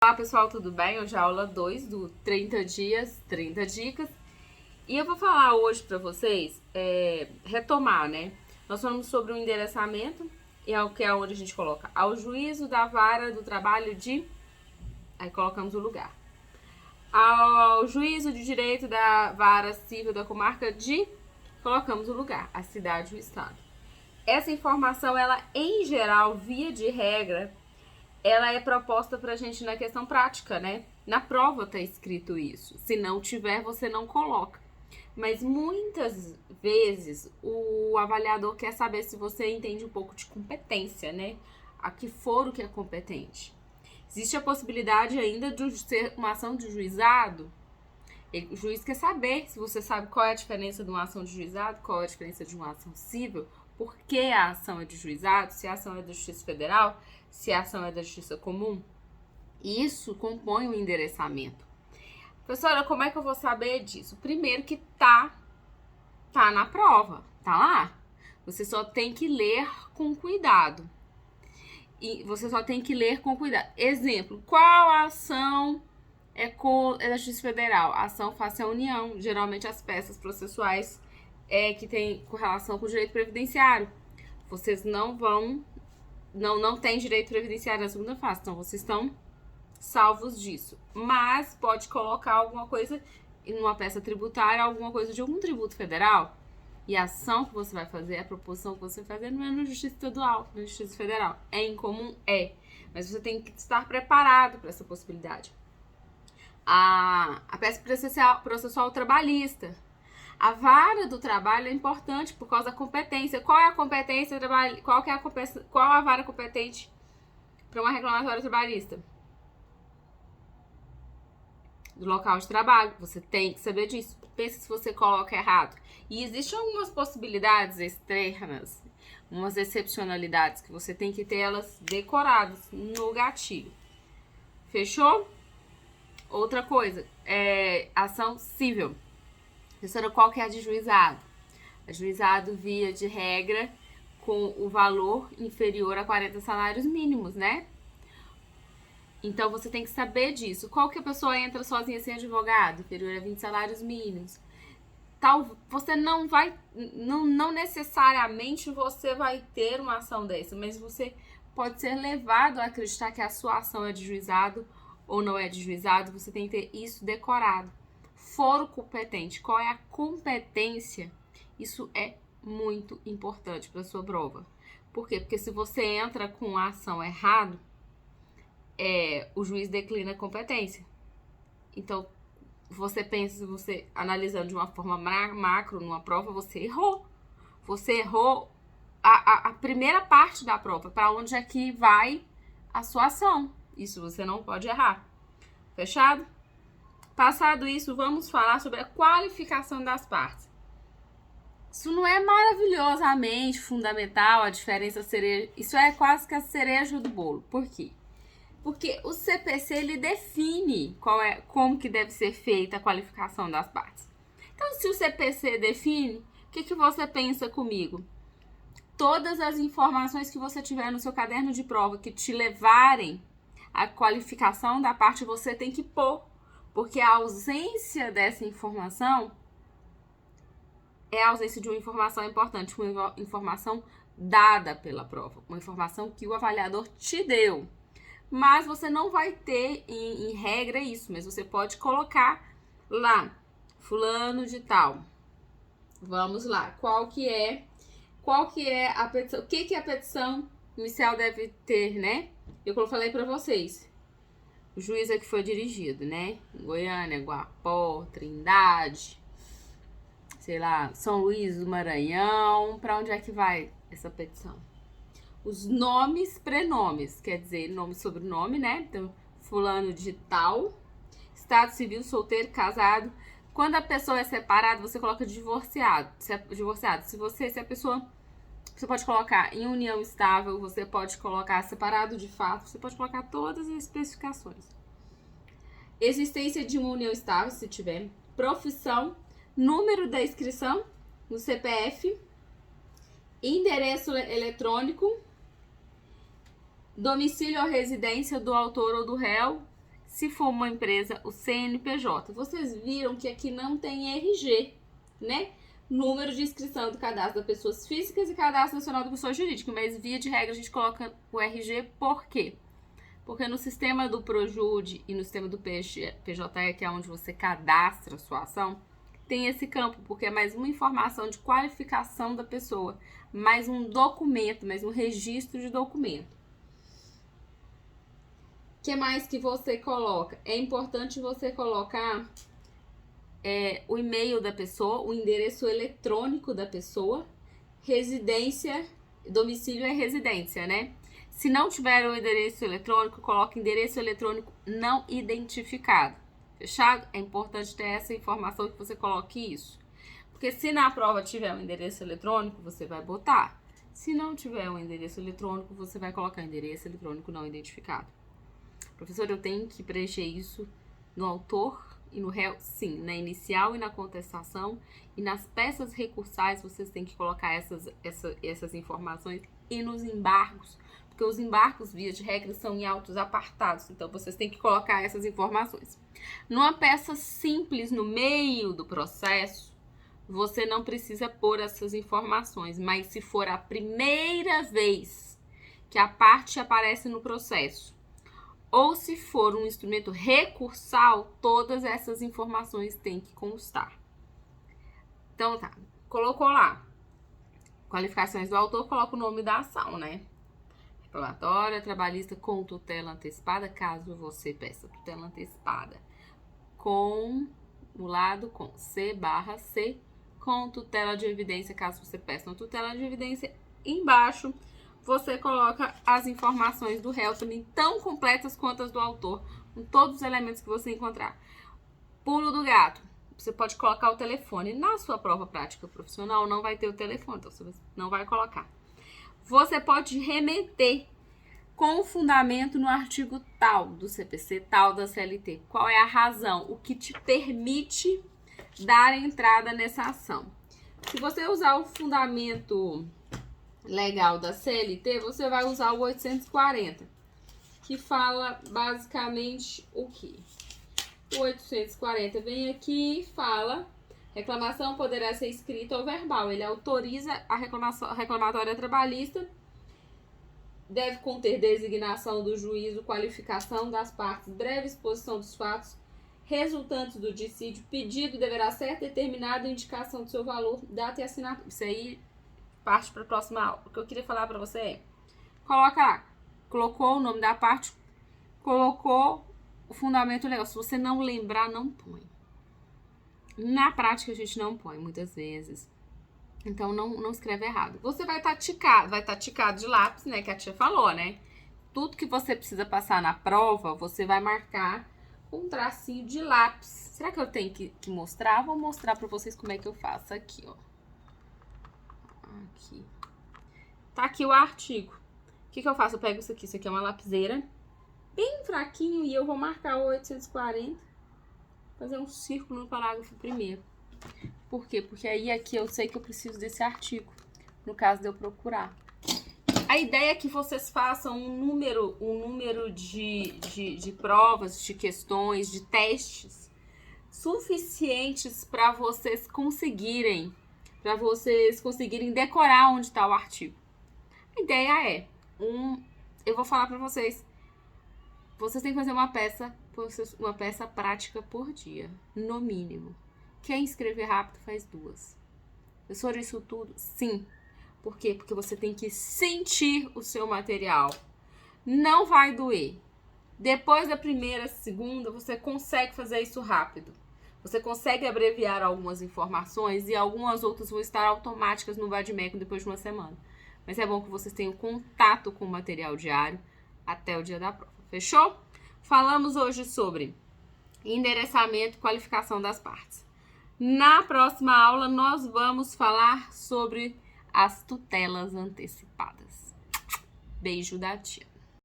Olá pessoal, tudo bem? Hoje é a aula 2 do 30 dias, 30 dicas. E eu vou falar hoje pra vocês, retomar, né? Nós falamos sobre o endereçamento, e é o que é onde a gente coloca ao juízo da vara do trabalho de... Aí colocamos o lugar. Ao juízo de direito da vara civil da comarca de... Colocamos o lugar, a cidade e o estado. Essa informação, ela em geral, via de regra, ela é proposta pra gente na questão prática, né? Na prova tá escrito isso. Se não tiver, você não coloca. Mas muitas vezes o avaliador quer saber se você entende um pouco de competência, né? A que foro que é competente. Existe a possibilidade ainda de ser uma ação de juizado. O juiz quer saber se você sabe qual é a diferença de uma ação de juizado, qual é a diferença de uma ação civil, por que a ação é de juizado, se a ação é da Justiça Federal, se a ação é da Justiça Comum. Isso compõe o endereçamento. Professora, como é que eu vou saber disso? Primeiro que tá na prova, tá lá. Você só tem que ler com cuidado. Exemplo, qual ação é da Justiça Federal? A ação face à União. Geralmente as peças processuais que tem correlação com o direito previdenciário. Vocês não têm direito previdenciário na segunda fase, então vocês estão salvos disso. Mas pode colocar alguma coisa em uma peça tributária, alguma coisa de algum tributo federal. E a ação que você vai fazer, a proposição que você vai fazer não é na Justiça Estadual, na Justiça Federal. É incomum? É. Mas você tem que estar preparado para essa possibilidade. A peça processual trabalhista. A vara do trabalho é importante por causa da competência. Qual é a competência trabalhista? Qual a vara competente para uma reclamatória trabalhista? Do local de trabalho. Você tem que saber disso. Pensa se você coloca errado. E existem algumas possibilidades externas, umas excepcionalidades que você tem que ter elas decoradas no gatilho. Fechou? Outra coisa, ação civil. Professora, qual que é a de juizado? Ajuizado via de regra com o valor inferior a 40 salários mínimos, né? Então você tem que saber disso. Qual que a pessoa entra sozinha sem advogado? Inferior a 20 salários mínimos. Você não vai, não necessariamente você vai ter uma ação dessa, mas você pode ser levado a acreditar que a sua ação é de juizado ou não é de juizado. Você tem que ter isso decorado. Foro competente. Qual é a competência? Isso é muito importante para sua prova. Por quê? Porque se você entra com a ação errado, o juiz declina a competência. Então, você analisando de uma forma macro numa prova, você errou. Você errou a primeira parte da prova, para onde é que vai a sua ação. Isso você não pode errar. Fechado? Passado isso, vamos falar sobre a qualificação das partes. Isso não é maravilhosamente fundamental, a diferença cereja. Isso é quase que a cereja do bolo. Por quê? Porque o CPC, ele define como que deve ser feita a qualificação das partes. Então, se o CPC define, o que você pensa comigo? Todas as informações que você tiver no seu caderno de prova que te levarem à qualificação da parte, você tem que pôr. Porque a ausência dessa informação é a ausência de uma informação importante, uma informação dada pela prova, uma informação que o avaliador te deu. Mas você não vai ter, em regra, isso, mas você pode colocar lá, fulano de tal. Vamos lá, qual que é a petição, o que a petição inicial deve ter, né? Eu falei pra vocês. O juiz é que foi dirigido, né? Goiânia, Guapó, Trindade, sei lá, São Luís do Maranhão. Pra onde é que vai essa petição? Os nomes, prenomes, quer dizer, nome e sobrenome, né? Então, fulano de tal, estado civil, solteiro, casado. Quando a pessoa é separada, você coloca divorciado. Se a pessoa... Você pode colocar em união estável, você pode colocar separado de fato, você pode colocar todas as especificações. Existência de uma união estável, se tiver. Profissão, número da inscrição no CPF, endereço eletrônico, domicílio ou residência do autor ou do réu Se for uma empresa, o CNPJ. Vocês viram que aqui não tem RG, né? Número de inscrição do cadastro das pessoas físicas e cadastro nacional da pessoa jurídica. Mas, via de regra, a gente coloca o RG por quê? Porque no sistema do Projude e no sistema do PJE, que é onde você cadastra a sua ação, tem esse campo, porque é mais uma informação de qualificação da pessoa, mais um documento, mais um registro de documento. O que mais que você coloca? É importante você colocar o e-mail da pessoa, o endereço eletrônico da pessoa, residência, domicílio é residência, né? Se não tiver o endereço eletrônico, coloque endereço eletrônico não identificado. Fechado? É importante ter essa informação que você coloque isso. Porque se na prova tiver um endereço eletrônico, você vai botar. Se não tiver um endereço eletrônico, você vai colocar endereço eletrônico não identificado. Professor, eu tenho que preencher isso no autor e no réu? Sim, na inicial e na contestação. E nas peças recursais, vocês têm que colocar essas informações. E nos embargos, porque os embargos, via de regra, são em autos apartados. Então, vocês têm que colocar essas informações. Numa peça simples, no meio do processo, você não precisa pôr essas informações. Mas se for a primeira vez que a parte aparece no processo, ou se for um instrumento recursal, todas essas informações têm que constar. Então, tá. Colocou lá. Qualificações do autor, coloca o nome da ação, né? Reclamatória trabalhista com tutela antecipada, caso você peça tutela antecipada. Com, no lado com C/C, com tutela de evidência, caso você peça uma tutela de evidência. Embaixo, você coloca as informações do réu também tão completas quanto as do autor, com todos os elementos que você encontrar. Pulo do gato. Você pode colocar o telefone. Na sua prova prática profissional não vai ter o telefone, então você não vai colocar. Você pode remeter com o fundamento no artigo tal do CPC, tal da CLT. Qual é a razão? O que te permite dar entrada nessa ação. Se você usar o fundamento legal da CLT, você vai usar o 840, que fala basicamente o quê? O 840 vem aqui e fala: reclamação poderá ser escrita ou verbal. Ele autoriza a reclamatória trabalhista, deve conter designação do juízo, qualificação das partes, breve exposição dos fatos resultantes do dissídio, pedido deverá ser determinado, indicação do seu valor, data e assinatura. Isso aí parte para a próxima aula. O que eu queria falar para você é: coloca lá, colocou o nome da parte, colocou o fundamento legal. Se você não lembrar, não põe. Na prática, a gente não põe, muitas vezes. Então, não escreve errado. Você vai estar ticado de lápis, né? Que a tia falou, né? Tudo que você precisa passar na prova, você vai marcar com um tracinho de lápis. Será que eu tenho que mostrar? Vou mostrar pra vocês como é que eu faço aqui, ó. Aqui. Tá aqui o artigo. O que eu faço? Eu pego isso aqui é uma lapiseira bem fraquinho e eu vou marcar o 840, fazer um círculo no parágrafo primeiro. Por quê? Porque aí aqui eu sei que eu preciso desse artigo, no caso de eu procurar. A ideia é que vocês façam um número de provas, de questões, de testes suficientes para vocês conseguirem decorar onde está o artigo. A ideia é, eu vou falar para vocês têm que fazer uma peça prática por dia, no mínimo. Quem escrever rápido faz 2. Professor, isso tudo? Sim. Por quê? Porque você tem que sentir o seu material. Não vai doer. Depois da primeira, segunda, você consegue fazer isso rápido. Você consegue abreviar algumas informações e algumas outras vão estar automáticas no Vadimeco depois de uma semana. Mas é bom que vocês tenham contato com o material diário até o dia da prova. Fechou? Falamos hoje sobre endereçamento e qualificação das partes. Na próxima aula, nós vamos falar sobre as tutelas antecipadas. Beijo da tia.